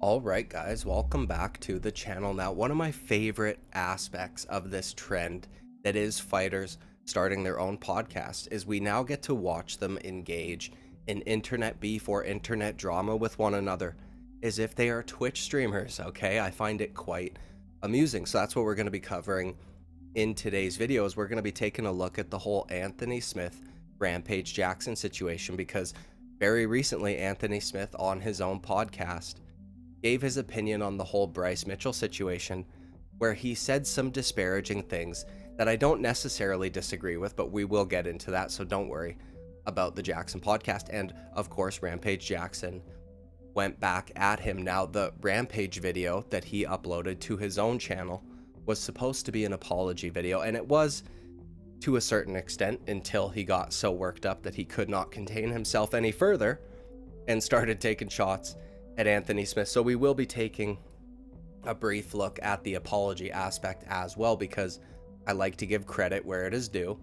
All right, guys, welcome back to the channel. Now, one of my favorite aspects of this trend that is fighters starting their own podcast is we now get to watch them engage in internet beef or internet drama with one another as if they are Twitch streamers, okay? I find it quite amusing. So that's what we're going to be covering in today's videos. We're going to be taking a look at the whole Anthony Smith, Rampage Jackson situation because very recently Anthony Smith on his own podcast gave his opinion on the whole Bryce Mitchell situation, where he said some disparaging things that I don't necessarily disagree with, but we will get into that, so don't worry about the Jaxxon Podcast. And of course, Rampage Jackson went back at him. Now, the Rampage video that he uploaded to his own channel was supposed to be an apology video, and it was to a certain extent until he got so worked up that he could not contain himself any further and started taking shots at Anthony Smith. So we will be taking a brief look at the apology aspect as well, because I like to give credit where it is due,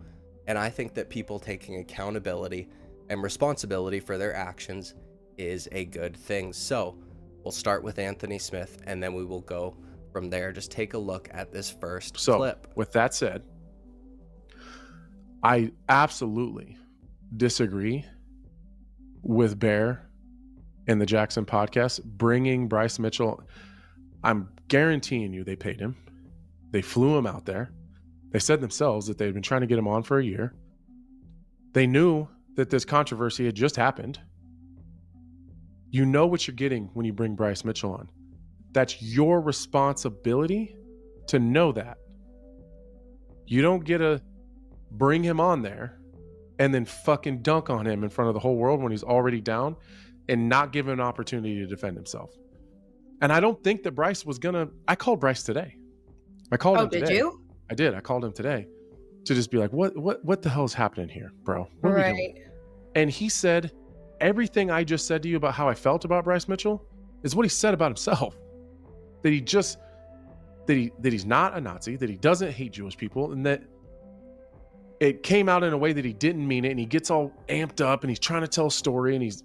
and I think that people taking accountability and responsibility for their actions is a good thing. So we'll start with Anthony Smith and then we will go from there. Just take a look at this first clip. With that said, I absolutely disagree with Bear and the Jaxxon Podcast bringing Bryce Mitchell. I'm guaranteeing you they paid him. They flew him out there. They said themselves that they'd been trying to get him on for a year. They knew that this controversy had just happened. You know what you're getting when you bring Bryce Mitchell on. That's your responsibility to know that. You don't get to bring him on there and then fucking dunk on him in front of the whole world when he's already down and not give him an opportunity to defend himself. And I don't think that Bryce was gonna. I called Bryce today. I called him today. Did you? I did. I called him today to just be like, what the hell is happening here, bro? What are we doing? And he said everything I just said to you about how I felt about Bryce Mitchell is what he said about himself. That he's not a Nazi, that he doesn't hate Jewish people, and that it came out in a way that he didn't mean it, and he gets all amped up and he's trying to tell a story, and he's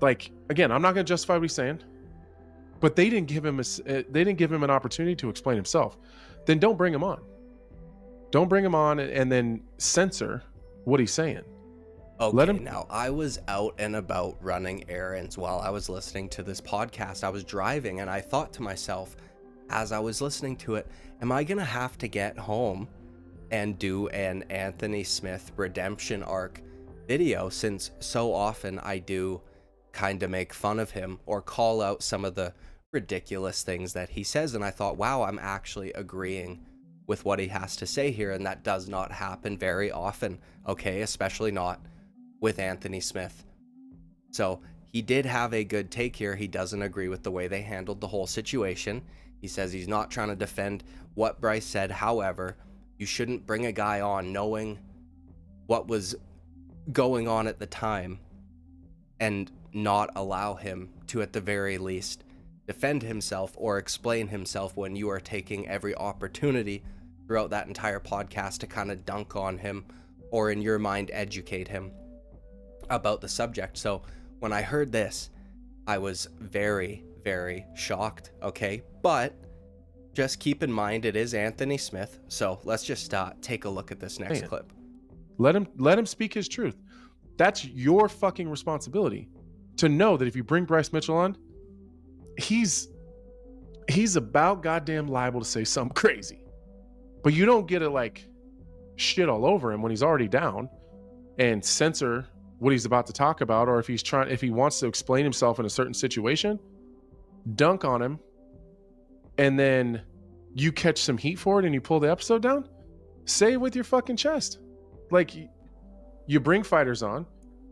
like, again, I'm not going to justify what he's saying, but they didn't give him an opportunity to explain himself. Then don't bring him on. Don't bring him on and then censor what he's saying. Okay, now I was out and about running errands while I was listening to this podcast. I was driving and I thought to myself, as I was listening to it, am I going to have to get home and do an Anthony Smith redemption arc video, since so often I do kind of make fun of him or call out some of the ridiculous things that he says. And I thought, wow, I'm actually agreeing with what he has to say here, and that does not happen very often, okay, especially not with Anthony Smith. So he did have a good take here. He doesn't agree with the way they handled the whole situation. He says he's not trying to defend what Bryce said. However, you shouldn't bring a guy on knowing what was going on at the time and not allow him to, at the very least, defend himself or explain himself when you are taking every opportunity throughout that entire podcast to kind of dunk on him or, in your mind, educate him about the subject. So when I heard this, I was very, very shocked, okay? But just keep in mind, it is Anthony Smith. So let's just take a look at this next clip. Let him speak his truth. That's your fucking responsibility to know that if you bring Bryce Mitchell on, he's about goddamn liable to say something crazy. But you don't get to like shit all over him when he's already down and censor what he's about to talk about, or if he wants to explain himself in a certain situation, dunk on him, and then you catch some heat for it and you pull the episode down. Say it with your fucking chest. Like, you bring fighters on,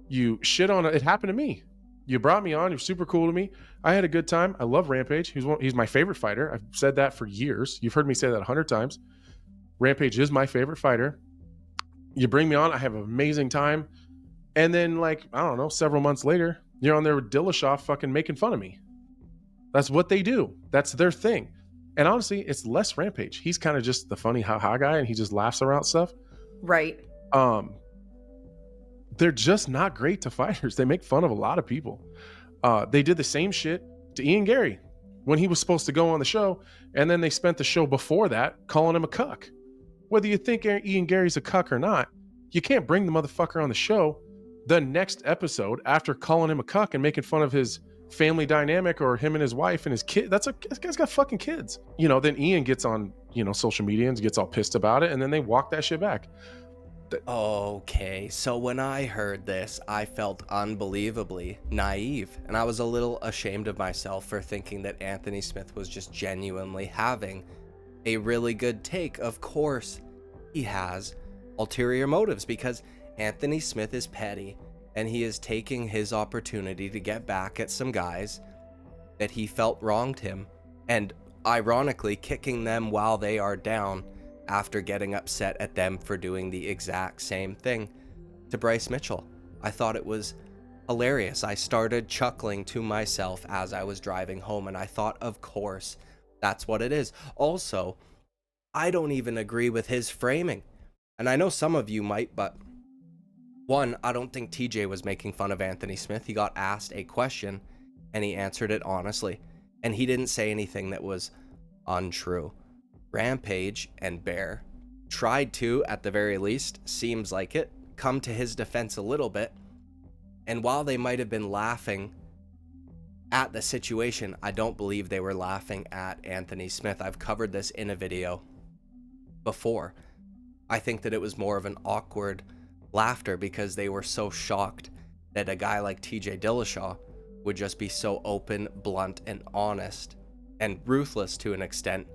you shit on it. It happened to me. You brought me on. You're super cool to me. I had a good time. I love Rampage. He's my favorite fighter. I've said that for years. You've heard me say that 100 times. Rampage is my favorite fighter. You bring me on. I have an amazing time. And then, like, I don't know, several months later, you're on there with Dillashaw fucking making fun of me. That's what they do. That's their thing. And honestly, it's less Rampage. He's kind of just the funny ha-ha guy, and he just laughs around stuff. Right. They're just not great to fighters. They make fun of a lot of people. They did the same shit to Ian Gary when he was supposed to go on the show, and then they spent the show before that calling him a cuck. Whether you think Ian Gary's a cuck or not, you can't bring the motherfucker on the show the next episode after calling him a cuck and making fun of his family dynamic or him and his wife and his kid. This guy's got fucking kids. Then Ian gets on, social media and gets all pissed about it, and then they walk that shit back. Okay, so when I heard this, I felt unbelievably naive, and I was a little ashamed of myself for thinking that Anthony Smith was just genuinely having a really good take. Of course, he has ulterior motives, because Anthony Smith is petty, and he is taking his opportunity to get back at some guys that he felt wronged him, and ironically kicking them while they are down after getting upset at them for doing the exact same thing to Bryce Mitchell. I thought it was hilarious. I started chuckling to myself as I was driving home, and I thought, of course, that's what it is. Also, I don't even agree with his framing. And I know some of you might, but one, I don't think TJ was making fun of Anthony Smith. He got asked a question and he answered it honestly. And he didn't say anything that was untrue. Rampage and Bear tried to, at the very least, seems like it, come to his defense a little bit. And while they might have been laughing at the situation, I don't believe they were laughing at Anthony Smith. I've covered this in a video before. I think that it was more of an awkward laughter because they were so shocked that a guy like TJ Dillashaw would just be so open, blunt, and honest and ruthless to an extent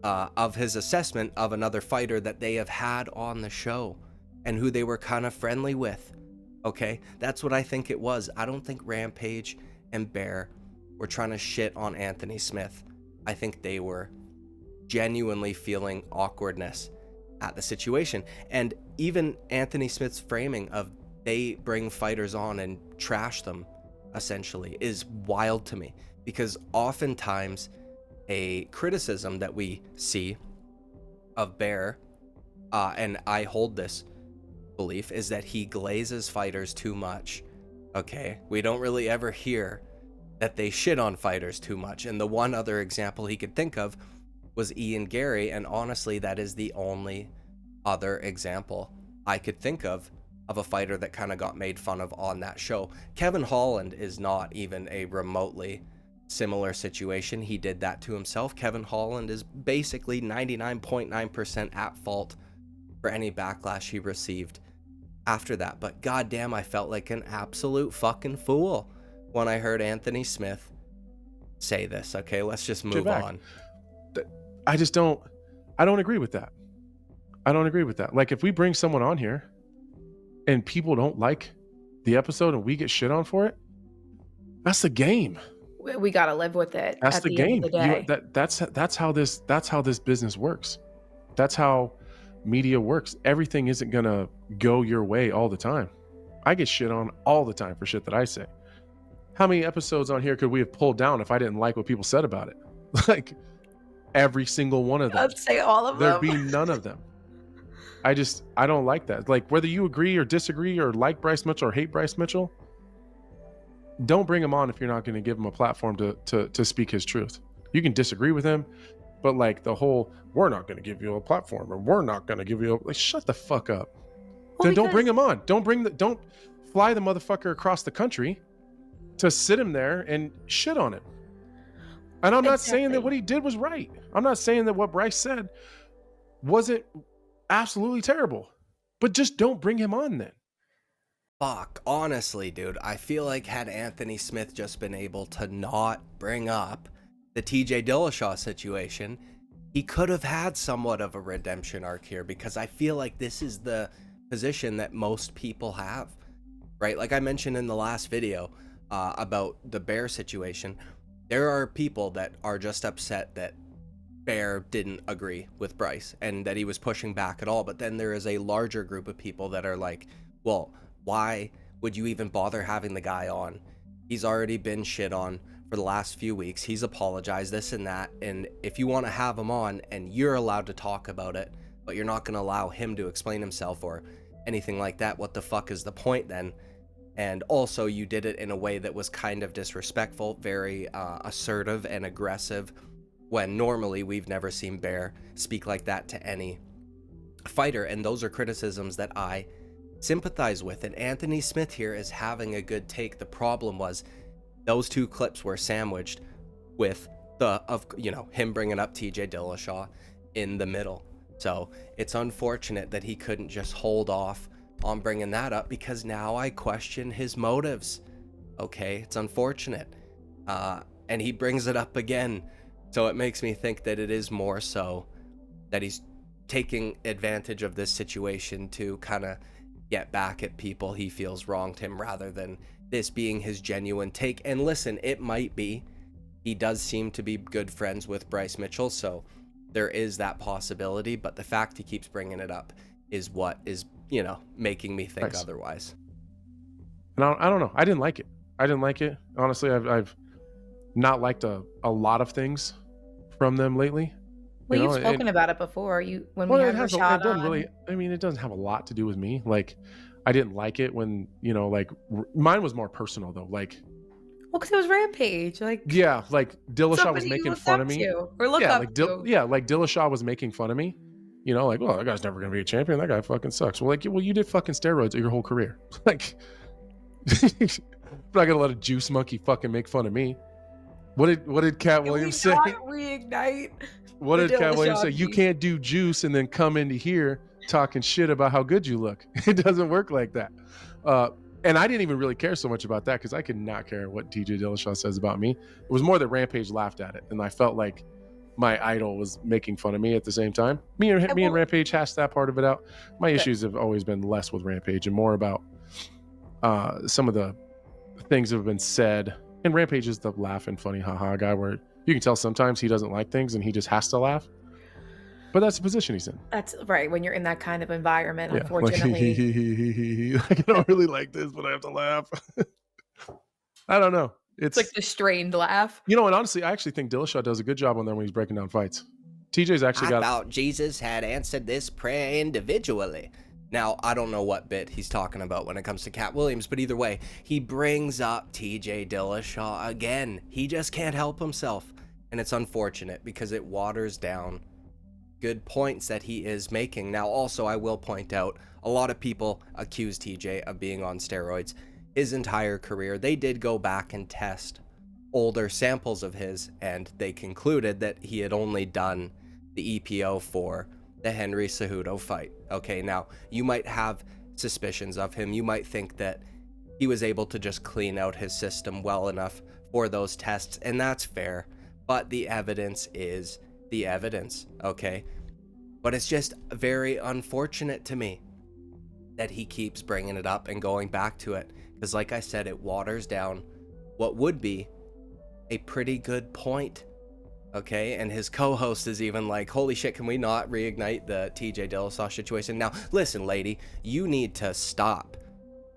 of his assessment of another fighter that they have had on the show and who they were kind of friendly with. Okay, that's what I think it was. I don't think Rampage and Bear were trying to shit on Anthony Smith. I think they were genuinely feeling awkwardness at the situation. And even Anthony Smith's framing of they bring fighters on and trash them, essentially, is wild to me, because oftentimes a criticism that we see of Bear, and I hold this belief, is that he glazes fighters too much. Okay, we don't really ever hear that they shit on fighters too much. And the one other example he could think of was Ian Gary, and honestly, that is the only other example I could think of a fighter that kind of got made fun of on that show. Kevin Holland is not even a remotely similar situation. He did that to himself. Kevin Holland is basically 99.9% at fault for any backlash he received after that. But goddamn, I felt like an absolute fucking fool when I heard Anthony Smith say this. Okay, let's just move on. I don't agree with that. I don't agree with that. Like, if we bring someone on here and people don't like the episode and we get shit on for it, that's the game. We got to live with it. That's at the end of game. the day. That's how this business works. That's how media works. Everything isn't going to go your way all the time. I get shit on all the time for shit that I say. How many episodes on here could we have pulled down if I didn't like what people said about it? Like, every single one of them. I'd say all of There'd them. be none of them. I don't like that. Like, whether you agree or disagree or like Bryce Mitchell or hate Bryce Mitchell, don't bring him on if you're not going to give him a platform to speak his truth. You can disagree with him, but like the whole, we're not going to give you a platform, or we're not going to give you like, shut the fuck up. Well, Then don't bring him on. Don't fly the motherfucker across the country to sit him there and shit on him. And I'm not saying that what he did was right. I'm not saying that what Bryce said wasn't absolutely terrible, but just don't bring him on then. Fuck, honestly, dude, I feel like had Anthony Smith just been able to not bring up the TJ Dillashaw situation, he could have had somewhat of a redemption arc here, because I feel like this is the position that most people have, right? Like I mentioned in the last video about the Bear situation, there are people that are just upset that Bear didn't agree with Bryce and that he was pushing back at all. But then there is a larger group of people that are like, well, why would you even bother having the guy on? He's already been shit on for the last few weeks. He's apologized, this and that. And if you want to have him on and you're allowed to talk about it, but you're not going to allow him to explain himself or anything like that, what the fuck is the point then? And also, you did it in a way that was kind of disrespectful, very assertive and aggressive, when normally we've never seen Bear speak like that to any fighter. And those are criticisms that I sympathize with. And Anthony Smith here is having a good take. The problem was those two clips were sandwiched with him bringing up TJ Dillashaw in the middle. So it's unfortunate that he couldn't just hold off on bringing that up, because now I question his motives. Okay, it's unfortunate. And he brings it up again. So it makes me think that it is more so that he's taking advantage of this situation to kind of get back at people he feels wronged him, rather than this being his genuine take. And listen, it might be. He does seem to be good friends with Bryce Mitchell, so there is that possibility. But the fact he keeps bringing it up is what is, making me think otherwise. And I don't know. I didn't like it. Honestly, I've not liked a lot of things from them lately. Well, you've spoken about it before. It doesn't have a lot to do with me. Like, I didn't like it when, mine was more personal though. Like, well, because it was Rampage. Dillashaw was making fun of me. Dillashaw was making fun of me. That guy's never gonna be a champion. That guy fucking sucks. Well, you did fucking steroids your whole career. Like, I'm not gonna let a juice monkey fucking make fun of me. What did Cat Williams say? Reignite. What did Cat Williams say? You can't do juice and then come into here talking shit about how good you look. It doesn't work like that. And I didn't even really care so much about that, because I could not care what TJ Dillashaw says about me. It was more that Rampage laughed at it, and I felt like my idol was making fun of me at the same time. Me and Rampage hashed that part of it out. My issues have always been less with Rampage and more about some of the things that have been said. And Rampage is the laughing, funny, haha guy, where you can tell sometimes he doesn't like things and he just has to laugh. But that's the position he's in. That's right. When you're in that kind of environment, unfortunately. I don't really like this, but I have to laugh. I don't know. It's like the strained laugh. And honestly, I actually think Dillashaw does a good job on there when he's breaking down fights. TJ's actually I thought Jesus had answered this prayer individually. Now, I don't know what bit he's talking about when it comes to Cat Williams, but either way, he brings up TJ Dillashaw again. He just can't help himself. And it's unfortunate because it waters down good points that he is making. Now, also, I will point out, a lot of people accuse TJ of being on steroids his entire career. They did go back and test older samples of his, and they concluded that he had only done the EPO for the Henry Cejudo fight. Okay, now, you might have suspicions of him. You might think that he was able to just clean out his system well enough for those tests, and that's fair. But the evidence is the evidence, okay? But it's just very unfortunate to me that he keeps bringing it up and going back to it, because like I said, it waters down what would be a pretty good point, okay? And his co-host is even like, holy shit, can we not reignite the TJ Dillashaw situation? Now, listen, lady, you need to stop.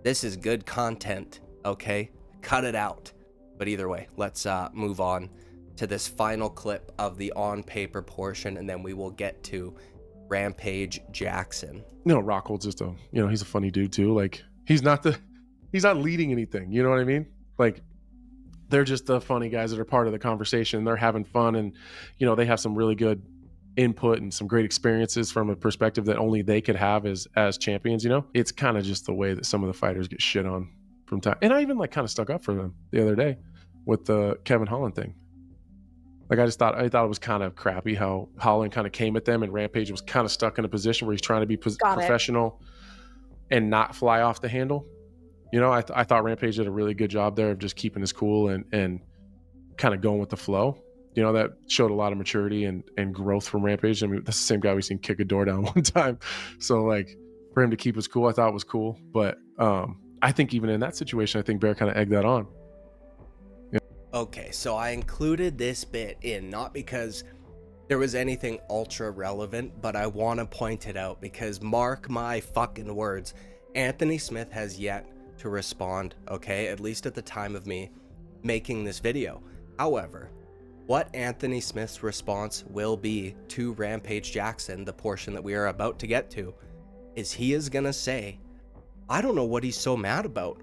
This is good content, okay? Cut it out. But either way, let's move on to this final clip of the on-paper portion, and then we will get to Rampage Jackson. Rockhold's just he's a funny dude too. Like, he's not leading anything. You know what I mean? Like, they're just the funny guys that are part of the conversation. They're having fun, and they have some really good input and some great experiences from a perspective that only they could have as champions. It's kind of just the way that some of the fighters get shit on from time. And I even kind of stuck up for them the other day with the Kevin Holland thing. Like, I thought it was kind of crappy how Holland kind of came at them, and Rampage was kind of stuck in a position where he's trying to be professional and not fly off the handle. I thought Rampage did a really good job there of just keeping his cool and kind of going with the flow. That showed a lot of maturity and growth from Rampage. I mean, that's the same guy we've seen kick a door down one time. So, like, for him to keep his cool, I thought was cool. But I think even in that situation, I think Bear kind of egged that on. Okay, so I included this bit in not because there was anything ultra relevant, but I want to point it out because, mark my fucking words, Anthony Smith has yet to respond, okay? At least at the time of me making this video. However, what Anthony Smith's response will be to Rampage Jackson, the portion that we are about to get to, is he is gonna say, I don't know what he's so mad about.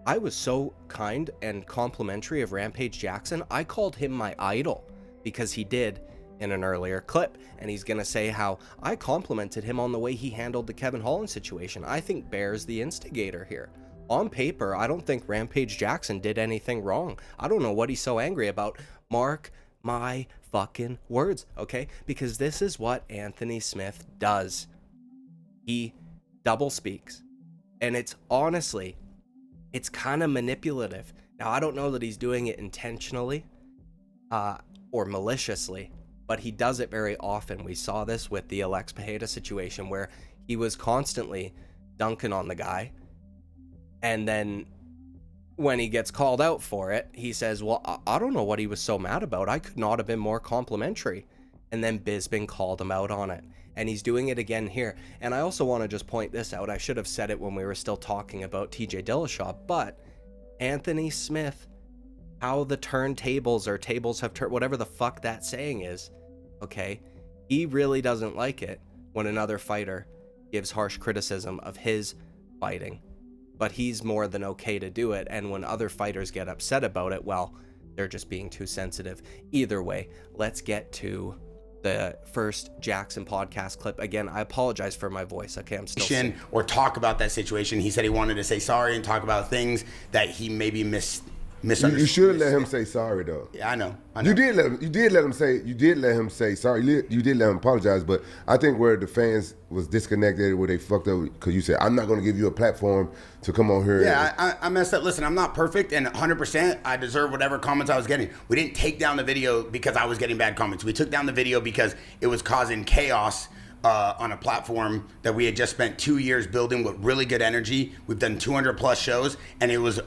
I was so kind and complimentary of Rampage Jackson. I called him my idol because he did in an earlier clip, and he's gonna say how I complimented him on the way he handled the Kevin Holland situation. I think Bear's the instigator here. On paper, I don't think Rampage Jackson did anything wrong. I don't know what he's so angry about. Mark my fucking words, okay? Because this is what Anthony Smith does. He double speaks, and it's honestly, it's kind of manipulative. Now, I don't know that he's doing it intentionally or maliciously, but he does it very often. We saw this with the Alex Pajeda situation where he was constantly dunking on the guy. And then when he gets called out for it, he says, well, I don't know what he was so mad about. I could not have been more complimentary. And then Bisbing called him out on it. And he's doing it again here. And I also want to just point this out. I should have said it when we were still talking about TJ Dillashaw, but Anthony Smith, how the turntables or tables have turned, whatever the fuck that saying is, okay, he really doesn't like it when another fighter gives harsh criticism of his fighting, but he's more than okay to do it. And when other fighters get upset about it, well, they're just being too sensitive. Either way, let's get to the first Jaxxon podcast clip. Again, I apologize for my voice. Okay, I'm still sick. Or talk about that situation. He said he wanted to say sorry and talk about things that he maybe misunderstood. You should have let him say sorry, though. Yeah, I know. You did let him say sorry. You did let him apologize, but I think where the fans was disconnected, where they fucked up, because you said, I'm not going to give you a platform to come on here. Yeah, I messed up. Listen, I'm not perfect, and 100% I deserve whatever comments I was getting. We didn't take down the video because I was getting bad comments. We took down the video because it was causing chaos on a platform that we had just spent 2 years building with really good energy. We've done 200 plus shows, and it was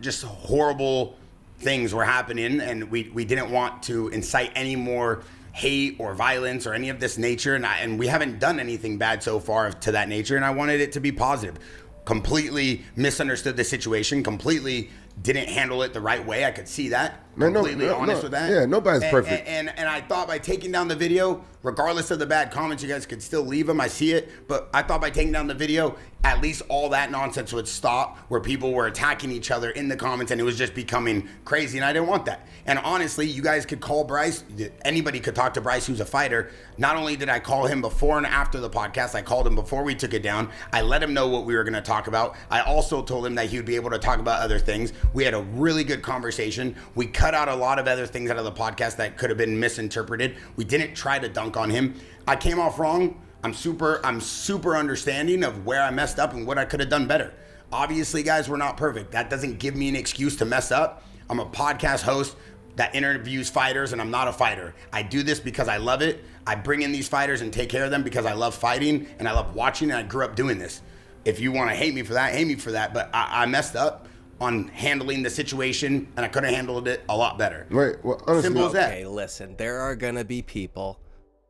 just horrible things were happening, and we didn't want to incite any more hate or violence or any of this nature, and we haven't done anything bad so far to that nature, and I wanted it to be positive. Completely misunderstood the situation, completely didn't handle it the right way. I could see that. Completely honest with that. Yeah, nobody's perfect. And I thought by taking down the video, regardless of the bad comments, you guys could still leave them. I see it. But I thought by taking down the video, at least all that nonsense would stop, where people were attacking each other in the comments and it was just becoming crazy. And I didn't want that. And honestly, you guys could call Bryce. Anybody could talk to Bryce, who's a fighter. Not only did I call him before and after the podcast, I called him before we took it down. I let him know what we were going to talk about. I also told him that he would be able to talk about other things. We had a really good conversation. We cut out a lot of other things out of the podcast that could have been misinterpreted. We didn't try to dunk on him. I came off wrong. I'm super understanding of where I messed up and what I could have done better. Obviously, guys, we're not perfect. That doesn't give me an excuse to mess up. I'm a podcast host that interviews fighters, and I'm not a fighter. I do this because I love it. I bring in these fighters and take care of them because I love fighting and I love watching, and I grew up doing this. If you want to hate me for that, hate me for that, but I messed up on handling the situation, and I could have handled it a lot better. Right. Well, honestly, simple as that. Okay, listen, there are going to be people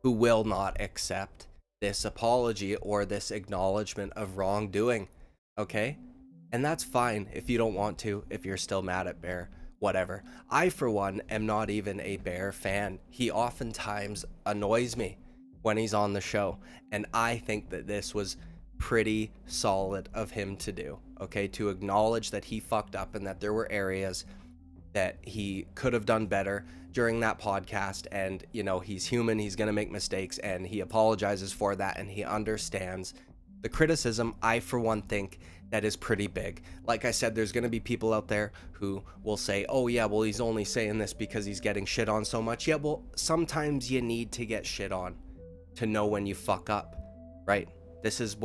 who will not accept this apology or this acknowledgement of wrongdoing, okay? And that's fine if you don't want to, if you're still mad at Bear, whatever. I, for one, am not even a Bear fan. He oftentimes annoys me when he's on the show, and I think that this was pretty solid of him to do, okay? To acknowledge that he fucked up and that there were areas that he could have done better during that podcast, and you know, he's human, he's gonna make mistakes, and he apologizes for that, and he understands the criticism. I, for one, think that is pretty big. Like I said, there's gonna be people out there who will say, oh yeah, well, he's only saying this because he's getting shit on so much. Yeah, well, sometimes you need to get shit on to know when you fuck up, right? This is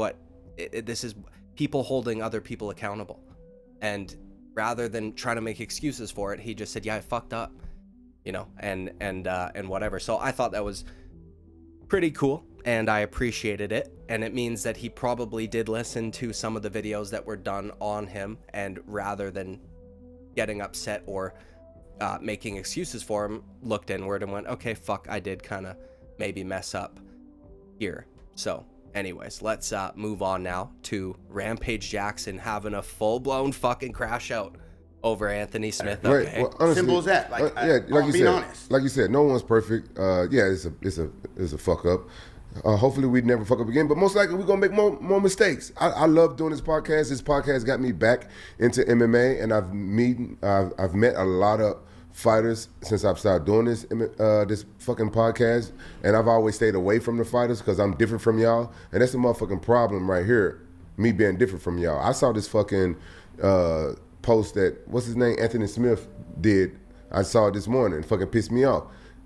people holding other people accountable, and rather than trying to make excuses for it, he just said, yeah, I fucked up, you know, and whatever. So I thought that was pretty cool, and I appreciated it, and it means that he probably did listen to some of the videos that were done on him, and rather than getting upset or making excuses for him, looked inward and went, okay, fuck, I did kind of maybe mess up here. So anyways, let's move on now to Rampage Jackson having a full-blown fucking crash out over Anthony Smith. Right. Okay. Well, honestly, simple as that. Like, like you being said, honest. Like you said, no one's perfect. Yeah, it's a fuck up. Hopefully we never fuck up again, but most likely we're gonna make more mistakes. I love doing this podcast. This podcast got me back into MMA, and I've met a lot of fighters since I've started doing this fucking podcast, and I've always stayed away from the fighters because I'm different from y'all, and that's the motherfucking problem right here. Me being different from y'all. I saw this fucking post that what's his name, Anthony Smith did. I saw it this morning. It fucking pissed me off.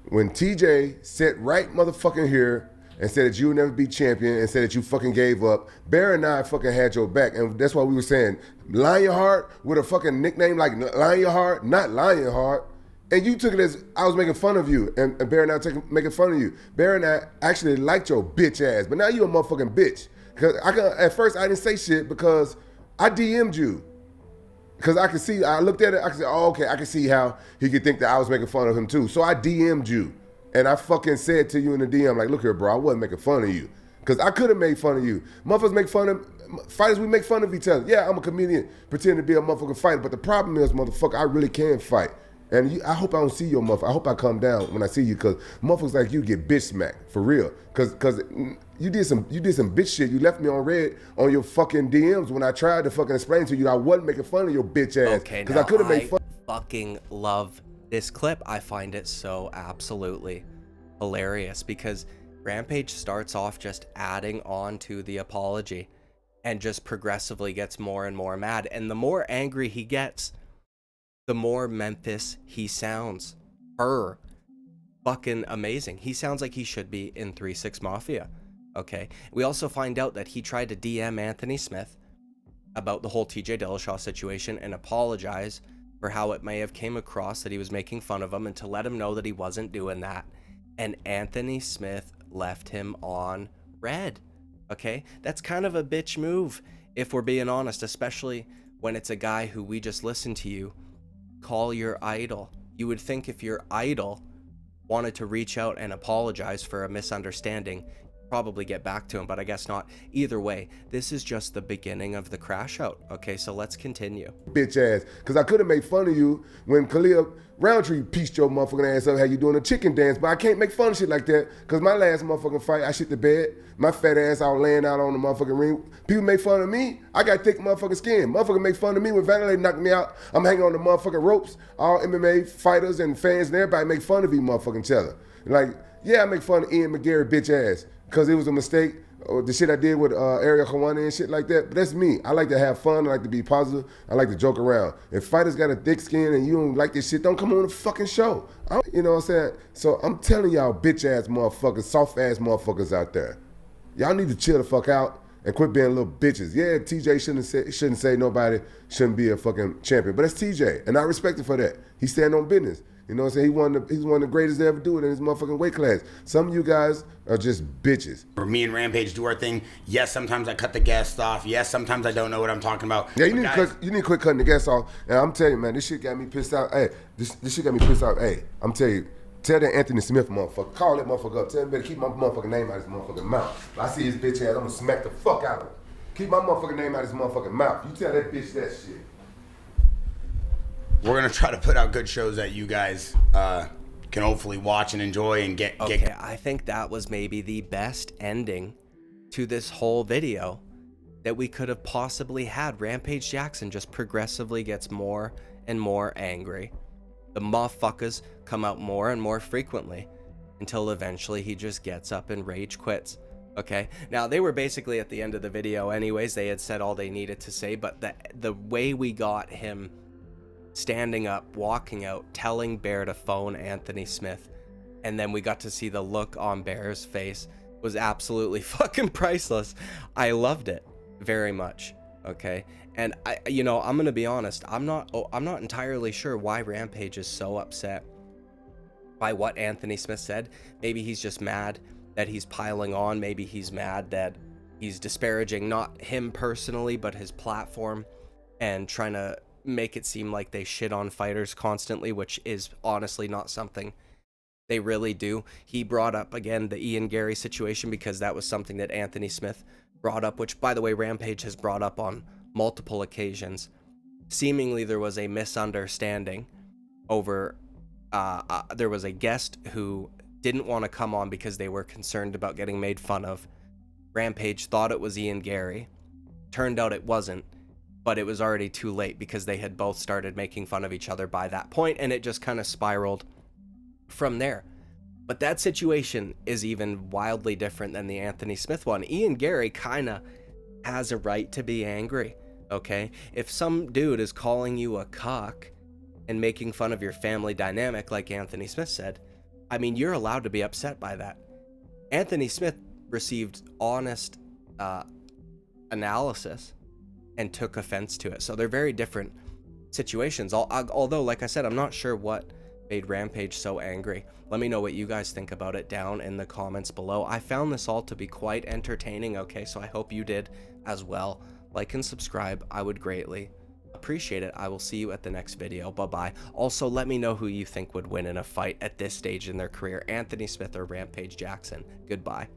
When TJ sat right motherfucking here and said that you would never be champion and said that you fucking gave up, Bear and I fucking had your back. And that's why we were saying, Lionheart with a fucking nickname like Lionheart, not Lionheart. And you took it as I was making fun of you, and Bear and I making fun of you. Bear and I actually liked your bitch ass, but now you a motherfucking bitch. Cause at first I didn't say shit because I DM'd you. Because I looked at it, I could say, oh, okay, I can see how he could think that I was making fun of him too. So I DM'd you. And I fucking said to you in the DM, like, look here, bro, I wasn't making fun of you. Because I could have made fun of you. Motherfuckers make fun of, fighters, we make fun of each other. Yeah, I'm a comedian, pretend to be a motherfucking fighter. But the problem is, motherfucker, I really can fight. And I hope I don't see your motherfucker. I hope I come down when I see you, because motherfuckers like you get bitch smacked, for real. Because you did some bitch shit. You left me on red on your fucking DMs when I tried to fucking explain to you I wasn't making fun of your bitch ass. Okay, because I could have made fun. Fucking love this clip. I find it so absolutely hilarious because Rampage starts off just adding on to the apology and just progressively gets more and more mad. And the more angry he gets, the more Memphis he sounds. Fucking amazing. He sounds like he should be in 3-6 Mafia. Okay. We also find out that he tried to DM Anthony Smith about the whole TJ Dillashaw situation and apologize for how it may have came across that he was making fun of him, and to let him know that he wasn't doing that. And Anthony Smith left him on red. Okay. That's kind of a bitch move, if we're being honest, especially when it's a guy who we just listened to you call your idol. You would think if your idol wanted to reach out and apologize for a misunderstanding, probably get back to him, but I guess not. Either way, this is just the beginning of the crash out. Okay, so let's continue. Bitch ass, because I could have made fun of you when Khalil Roundtree pieced your motherfucking ass up, how you doing a chicken dance, but I can't make fun of shit like that, because my last motherfucking fight, I shit the bed, my fat ass out laying out on the motherfucking ring. People make fun of me, I got thick motherfucking skin. Motherfucker make fun of me when Vanderlei knocked me out. I'm hanging on the motherfucking ropes. All MMA fighters and fans and everybody make fun of you motherfucking each other. Like, yeah, I make fun of Ian McGarry bitch ass, because it was a mistake. Or the shit I did with Ariel Helwani and shit like that. But that's me. I like to have fun. I like to be positive. I like to joke around. If fighters got a thick skin and you don't like this shit, don't come on the fucking show. You know what I'm saying? So I'm telling y'all bitch ass motherfuckers, soft ass motherfuckers out there. Y'all need to chill the fuck out and quit being little bitches. Yeah, TJ shouldn't say nobody shouldn't be a fucking champion. But that's TJ. And I respect him for that. He stand on business. You know what I'm saying? He's one of the greatest to ever do it in his motherfucking weight class. Some of you guys are just bitches. For me and Rampage do our thing. Yes, sometimes I cut the guests off. Yes, sometimes I don't know what I'm talking about. Yeah, you need to quit cutting the guests off. And I'm telling you, man, this shit got me pissed out. Hey, this shit got me pissed out. Hey, I'm telling you, tell that Anthony Smith motherfucker, call that motherfucker up. Tell him better keep my motherfucking name out of his motherfucking mouth. If I see his bitch ass, I'm gonna smack the fuck out of him. Keep my motherfucking name out of his motherfucking mouth. You tell that bitch that shit. We're gonna try to put out good shows that you guys can hopefully watch and enjoy and get. Okay, I think that was maybe the best ending to this whole video that we could have possibly had. Rampage Jackson just progressively gets more and more angry. The motherfuckers come out more and more frequently until eventually he just gets up and rage quits. Okay, now they were basically at the end of the video anyways. They had said all they needed to say, but the way we got him standing up, walking out, telling Bear to phone Anthony Smith, and then we got to see the look on Bear's face was absolutely fucking priceless. I loved it very much. Okay, and I'm gonna be honest, I'm not entirely sure why Rampage is so upset by what Anthony Smith said. Maybe he's just mad that he's piling on. Maybe he's mad that he's disparaging not him personally but his platform and trying to make it seem like they shit on fighters constantly, which is honestly not something they really do. He brought up again the Ian Gary situation because that was something that Anthony Smith brought up, which by the way Rampage has brought up on multiple occasions. Seemingly there was a misunderstanding over there was a guest who didn't want to come on because they were concerned about getting made fun of. Rampage thought it was Ian Gary. Turned out it wasn't, but it was already too late because they had both started making fun of each other by that point, and it just kind of spiraled from there. But that situation is even wildly different than the Anthony Smith one. Ian Gary kind of has a right to be angry, okay? If some dude is calling you a cock and making fun of your family dynamic, like Anthony Smith said, I mean, you're allowed to be upset by that. Anthony Smith received honest analysis and took offense to it. So they're very different situations. Although, like I said, I'm not sure what made Rampage so angry. Let me know what you guys think about it down in the comments below. I found this all to be quite entertaining, okay? So I hope you did as well. Like and subscribe. I would greatly appreciate it. I will see you at the next video. Bye-bye. Also, let me know who you think would win in a fight at this stage in their career, Anthony Smith or Rampage Jackson. Goodbye.